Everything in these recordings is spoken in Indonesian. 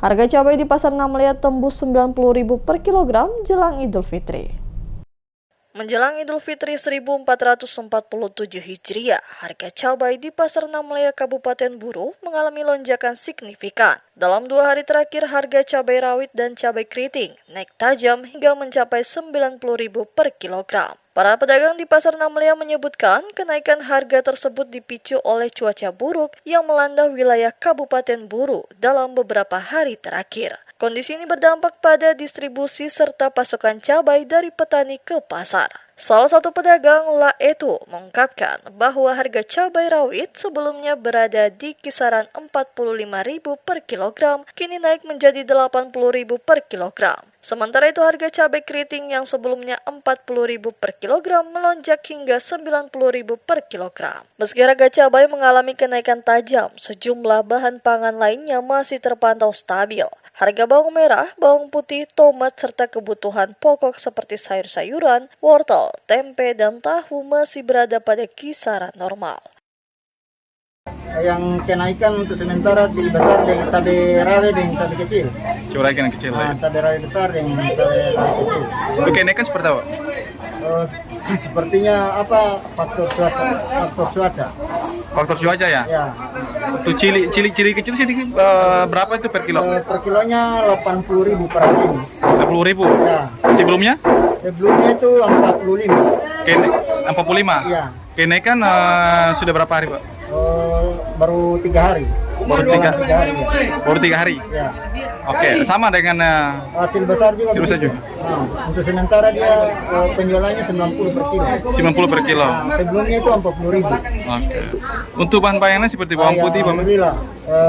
Harga cabai di Pasar Namlia tembus Rp90.000 per kilogram jelang Idul Fitri. Menjelang Idul Fitri 1447 Hijriah, harga cabai di Pasar Namlia Kabupaten Buru mengalami lonjakan signifikan. Dalam 2 hari terakhir, harga cabai rawit dan cabai keriting naik tajam hingga mencapai Rp90.000 per kilogram. Para pedagang di Pasar Namlia menyebutkan kenaikan harga tersebut dipicu oleh cuaca buruk yang melanda wilayah Kabupaten Buru dalam beberapa hari terakhir. Kondisi ini berdampak pada distribusi serta pasokan cabai dari petani ke pasar. Salah satu pedagang Laetu mengungkapkan bahwa harga cabai rawit sebelumnya berada di kisaran Rp45.000 per kilogram, kini naik menjadi Rp80.000 per kilogram. Sementara itu harga cabai keriting yang sebelumnya Rp40.000 per kilogram melonjak hingga Rp90.000 per kilogram. Meski harga cabai mengalami kenaikan tajam, sejumlah bahan pangan lainnya masih terpantau stabil. Harga bawang merah, bawang putih, tomat, serta kebutuhan pokok seperti sayur-sayuran, wortel, tempe, dan tahu masih berada pada kisaran normal. Yang kenaikan untuk sementara cili besar dengan cabai rawit dan cabai kecil. Cabai yang kecil ya. Cabai rawit besar dan cabai rawit kecil. Itu kenaikan seperti apa? Sepertinya faktor cuaca. Faktor cuaca ya? Ya. Untuk cili kecil sih berapa itu per kilo? Per kilonya Rp80.000 per hari. Rp40.000. Ya. Sebelumnya itu Rp45. 45. Ya. Kenaikan sudah berapa hari, Pak? Baru 3 hari. Baru 3 hari. Ya. Baru 3 hari. Ya. Oke, sama dengan Cili besar juga. cili besar juga. Untuk sementara dia penjualannya Rp90 per kilo. 90 per kilo. Sebelumnya itu Rp40.000. Oke. Untuk bahan pangannya seperti bawang putih, bawang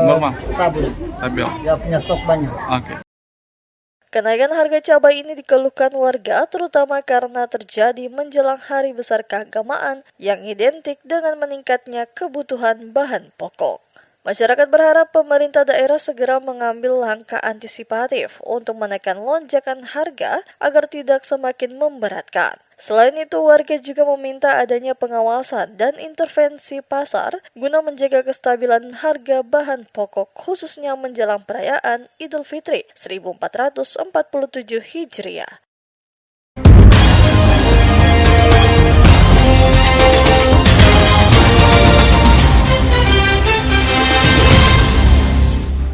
normal. Stabil. Stabil. Ya punya stok banyak. Oke. Kenaikan harga cabai ini dikeluhkan warga terutama karena terjadi menjelang hari besar keagamaan yang identik dengan meningkatnya kebutuhan bahan pokok. Masyarakat berharap pemerintah daerah segera mengambil langkah antisipatif untuk menekan lonjakan harga agar tidak semakin memberatkan. Selain itu, warga juga meminta adanya pengawasan dan intervensi pasar guna menjaga kestabilan harga bahan pokok khususnya menjelang perayaan Idul Fitri 1447 Hijriah.